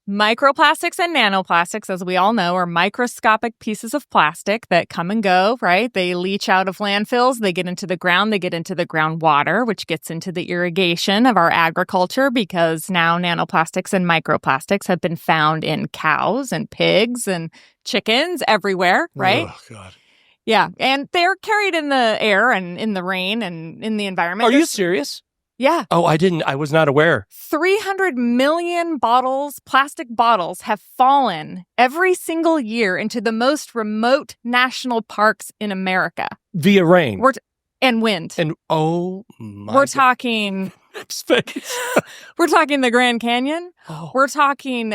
Microplastics and nanoplastics, as we all know, are microscopic pieces of plastic that come and go, right? They leach out of landfills, they get into the ground, they get into the groundwater, which gets into the irrigation of our agriculture because now nanoplastics and microplastics have been found in cows and pigs and chickens everywhere, right? Oh, God. Yeah, and they're carried in the air and in the rain and in the environment. Are you serious? Yeah. Oh, I was not aware. 300 million plastic bottles have fallen every single year into the most remote national parks in America. Via rain. And wind. And oh my We're talking space. We're talking the Grand Canyon. Oh. We're talking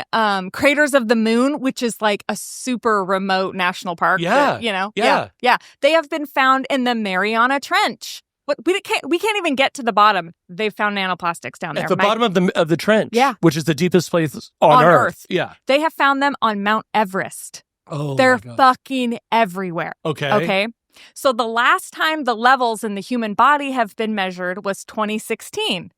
Craters of the Moon, which is like a super remote national park. Yeah. That, yeah. They have been found in the Mariana Trench. But we can't even get to the bottom. They've found nanoplastics down there. At the bottom of the trench. Yeah. Which is the deepest place on Earth. Yeah. They have found them on Mount Everest. Oh, they're my God. fucking everywhere. Okay. So the last time the levels in the human body have been measured was 2016.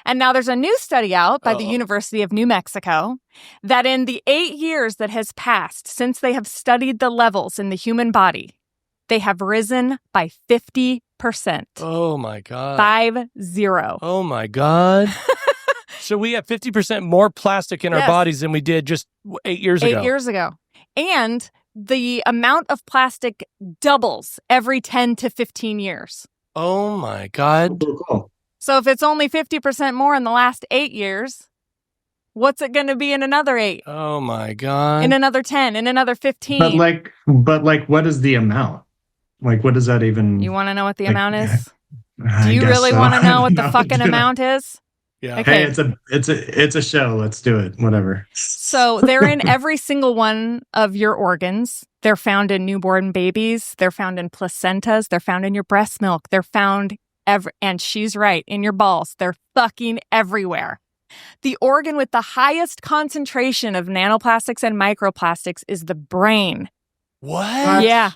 And now there's a new study out by the University of New Mexico that in the 8 years that has passed since they have studied the levels in the human body, they have risen by 50%. Oh, my God. 50. Oh, my God. So we have 50% more plastic in our bodies than we did just 8 years ago. 8 years ago. And the amount of plastic doubles every 10 to 15 years. Oh, my God. Cool. So if it's only 50% more in the last 8 years, what's it going to be in another 8? Oh, my God. In another 10, in another 15. But what is the amount? Like, what does that even... You want to know what the amount is? I Do you guess really so. want to know what the No, fucking dude. amount is? Yeah. Okay. Hey, it's a show. Let's do it. Whatever. So they're in every single one of your organs. They're found in newborn babies. They're found in placentas. They're found in your breast milk. They're found and she's right, in your balls. They're fucking everywhere. The organ with the highest concentration of nanoplastics and microplastics is the brain. What? Yeah.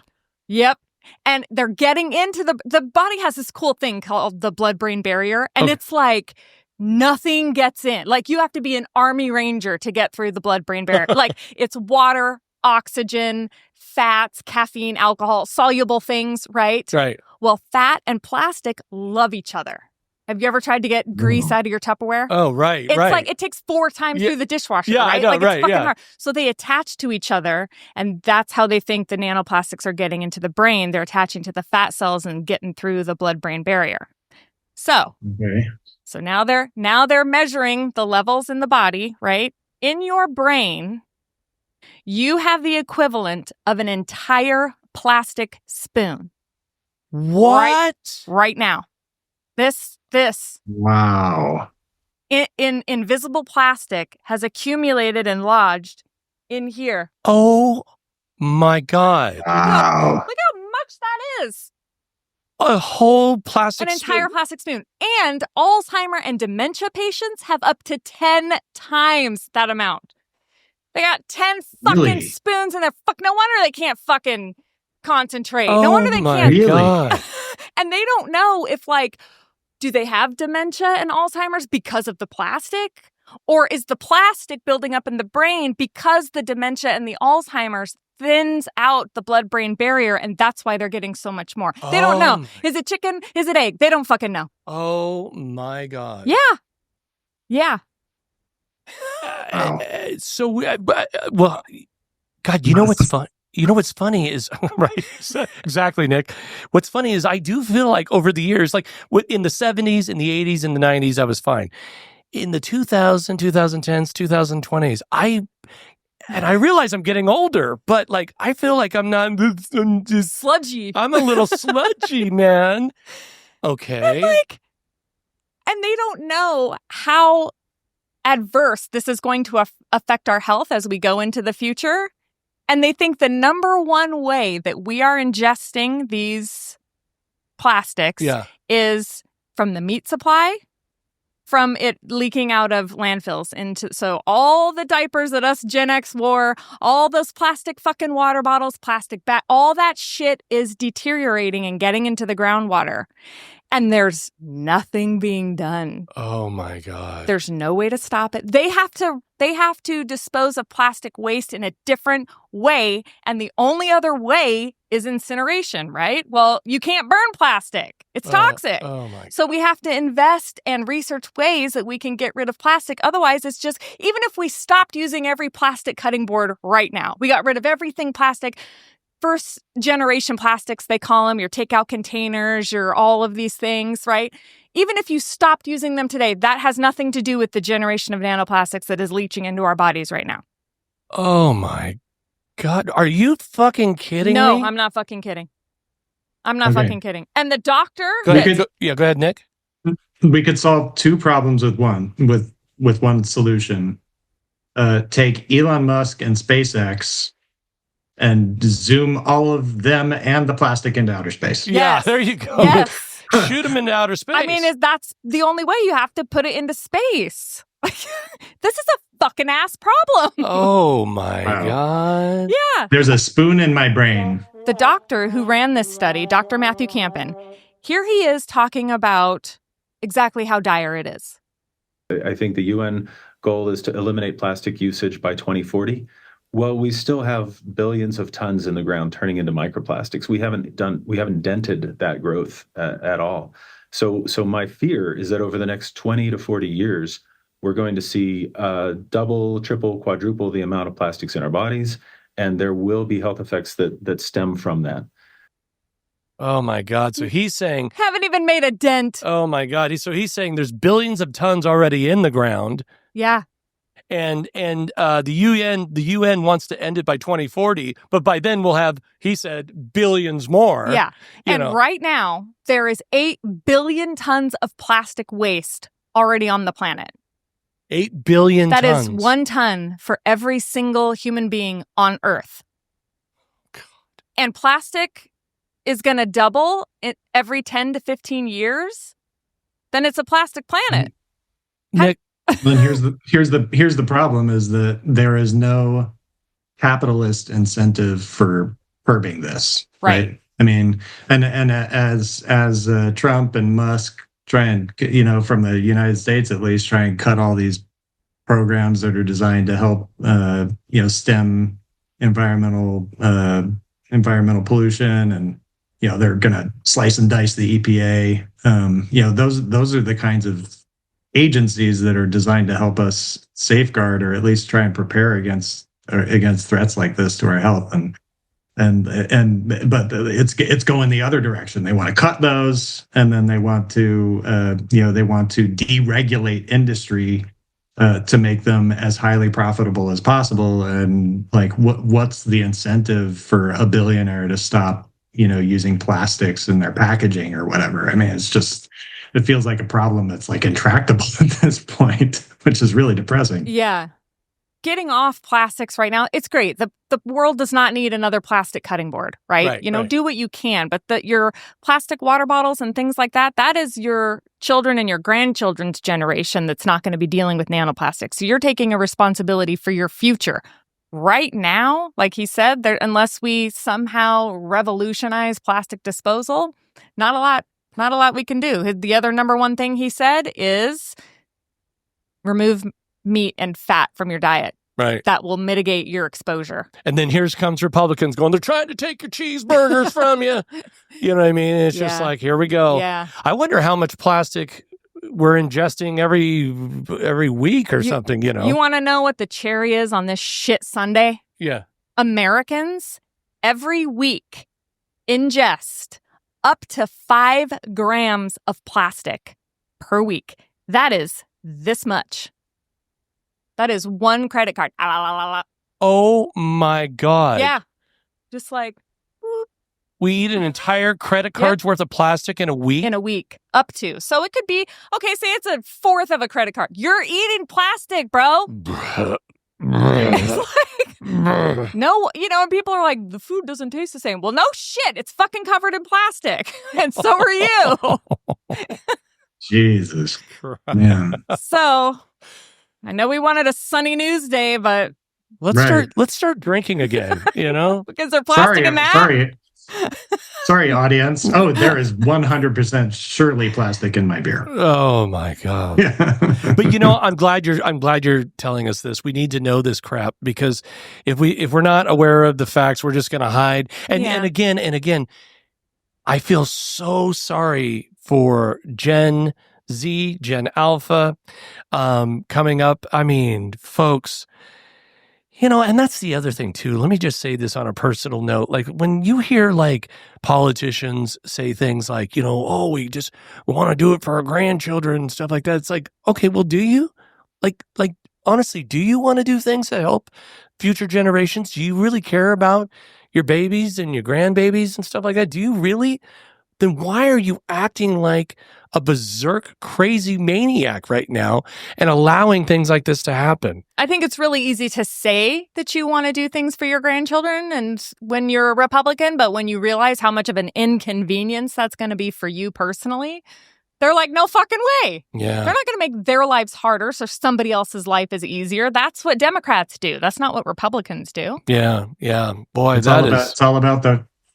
Yep. And they're getting into the body has this cool thing called the blood-brain barrier. And it's like nothing gets in. Like you have to be an Army Ranger to get through the blood-brain barrier. Like it's water, oxygen, fats, caffeine, alcohol, soluble things, right? Right. Well, fat and plastic love each other. Have you ever tried to get grease out of your Tupperware? Oh, right, It's right. like it takes 4 times through the dishwasher, Yeah, right? I know, like right, it's fucking yeah. hard. So they attach to each other, and that's how they think the nanoplastics are getting into the brain. They're attaching to the fat cells and getting through the blood-brain barrier. So now they're measuring the levels in the body, right? In your brain, you have the equivalent of an entire plastic spoon. What? Right now. This Wow. in invisible plastic has accumulated and lodged in here. Oh, my God. Wow. Look how much that is. A whole plastic An entire plastic spoon. And Alzheimer and dementia patients have up to 10 times that amount. They got 10 fucking Really? spoons in their no wonder they can't fucking concentrate. Oh, No wonder they my can't. God. And they don't know if do they have dementia and Alzheimer's because of the plastic? Or is the plastic building up in the brain because the dementia and the Alzheimer's thins out the blood-brain barrier, and that's why they're getting so much more? They don't know. Is it chicken? Is it egg? They don't fucking know. Oh, my God. Yeah. Wow. So, well, God, you know what's fun? You know what's funny is, right, exactly, Nick. What's funny is I do feel like over the years, like in the 70s, in the 80s, in the 90s, I was fine. In the 2000s, 2010s, 2020s, I realize I'm getting older, but like I feel like I'm just Sludgy. I'm a little sludgy, man. Okay. And they don't know how adverse this is going to affect our health as we go into the future. And they think the number one way that we are ingesting these plastics is from the meat supply, from it leaking out of landfills so all the diapers that us Gen X wore, all those plastic fucking water bottles, plastic all that shit is deteriorating and getting into the groundwater. And there's nothing being done. Oh my God. There's no way to stop it. They have to dispose of plastic waste in a different way. And the only other way is incineration, right? Well, you can't burn plastic. It's toxic. Oh my God. So we have to invest and research ways that we can get rid of plastic. Otherwise, it's just, even if we stopped using every plastic cutting board right now, we got rid of everything plastic, first generation plastics, they call them, your takeout containers, your all of these things, right? Even if you stopped using them today, that has nothing to do with the generation of nanoplastics that is leaching into our bodies right now. Oh my God. Are you fucking kidding me? No, I'm not fucking kidding. I'm not fucking kidding. And the doctor... Go ahead, Nick. We could solve two problems with one solution. Take Elon Musk and SpaceX and zoom all of them and the plastic into outer space. Yeah, there you go. Yes. Shoot them into outer space. I mean, that's the only way. You have to put it into space. This is a fucking ass problem. Oh my God. Yeah. There's a spoon in my brain. The doctor who ran this study, Dr. Matthew Campen, here he is talking about exactly how dire it is. I think the UN goal is to eliminate plastic usage by 2040. Well, we still have billions of tons in the ground turning into microplastics. We haven't dented that growth at all. So my fear is that over the next 20 to 40 years, we're going to see double, triple, quadruple the amount of plastics in our bodies, and there will be health effects that stem from that. Oh my God. So he's saying... Haven't even made a dent. Oh my God. So he's saying there's billions of tons already in the ground. Yeah. And the UN wants to end it by 2040, but by then we'll have, he said, billions more. Yeah. And right now, there is 8 billion tons of plastic waste already on the planet. 8 billion tons. That tons. is 1 ton for every single human being on Earth. God. And plastic is going to double every 10 to 15 years. Then it's a plastic planet. Nick. Then here's the problem is that there is no capitalist incentive for curbing this, right? I mean, and as Trump and Musk try and, from the United States at least, try and cut all these programs that are designed to help stem environmental pollution, and they're gonna slice and dice the EPA. Those are the kinds of agencies that are designed to help us safeguard, or at least try and prepare against threats like this to our health. But it's going the other direction. They want to cut those, and then they want to deregulate industry to make them as highly profitable as possible. And like, what's the incentive for a billionaire to stop using plastics in their packaging or whatever? I mean, it feels like a problem that's like intractable at this point, which is really depressing. Yeah. Getting off plastics right now, it's great. The world does not need another plastic cutting board, right? Right. Do what you can. But your plastic water bottles and things like that is your children and your grandchildren's generation that's not going to be dealing with nanoplastics. So you're taking a responsibility for your future. Right now, like he said, unless we somehow revolutionize plastic disposal, not a lot we can do. The other number one thing he said is remove meat and fat from your diet. Right. That will mitigate your exposure. And then here comes Republicans going, they're trying to take your cheeseburgers from you. You know what I mean? It's just like, here we go. Yeah. I wonder how much plastic we're ingesting every week or something, You want to know what the cherry is on this shit Sunday? Yeah. Americans every week ingest up to 5 grams of plastic per week. That is this much. That is 1 credit card. Oh my God. Yeah. Just like, whoop. We eat an entire credit card's worth of plastic in a week? In a week. Up to. So it could be, okay, say it's a fourth of a credit card. You're eating plastic, bro. It's like, no, and people are like, the food doesn't taste the same. Well, no shit. It's fucking covered in plastic. And so are you. Jesus. Christ. Yeah. So I know we wanted a sunny news day, but let's start drinking again, because there's plastic in that. Sorry, audience. Oh, there is 100% surely plastic in my beer. Oh my God. Yeah. But I'm glad you're telling us this. We need to know this crap, because if we're not aware of the facts, we're just going to hide. And again, I feel so sorry for Gen Z, Gen Alpha, coming up. I mean, folks, and that's the other thing too. Let me just say this on a personal note. Like, when you hear like politicians say things like, oh, we want to do it for our grandchildren and stuff like that. It's like, okay, well, do you? Like honestly, do you want to do things to help future generations? Do you really care about your babies and your grandbabies and stuff like that? Do you really? Then why are you acting like a berserk, crazy maniac right now and allowing things like this to happen? I think it's really easy to say that you want to do things for your grandchildren and when you're a Republican, but when you realize how much of an inconvenience that's going to be for you personally, they're like, no fucking way. Yeah. They're not going to make their lives harder so somebody else's life is easier. That's what Democrats do. That's not what Republicans do. Yeah. Boy, It's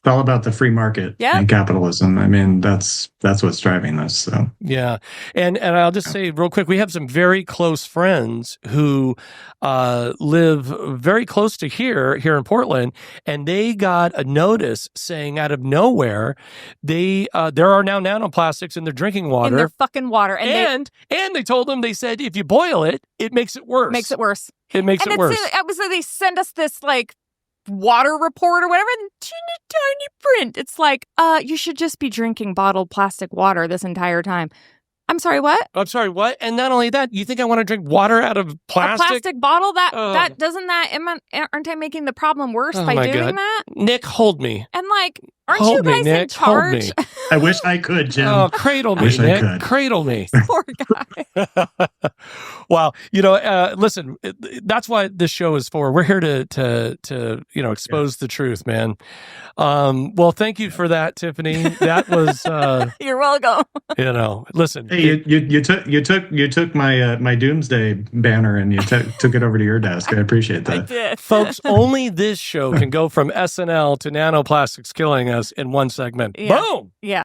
all about the free market and capitalism. I mean, that's what's driving this. So yeah, and I'll just say real quick, we have some very close friends who live very close to here in Portland, and they got a notice saying out of nowhere there are now nanoplastics in their drinking water, in their fucking water, and they told them, they said if you boil it, it makes it worse. It makes it worse. So they send us this like water report or whatever, in tiny print. It's like, you should just be drinking bottled plastic water this entire time. I'm sorry, what? And not only that, you think I want to drink water out of plastic? A plastic bottle? Aren't I making the problem worse by doing that? Nick, hold me. And like, aren't you guys in charge? I wish I could, Jim. Oh, cradle me, Nick. Cradle me. Poor guy. Wow. Listen, that's why this show is for. We're here to expose the truth, man. Well, thank you for that, Tiffany. That was You're welcome. Listen. Hey, you took my doomsday banner and you took it over to your desk. I appreciate that. I did. Folks, only this show can go from SNL to nanoplastics killing us in one segment. Yeah. Boom. Yeah.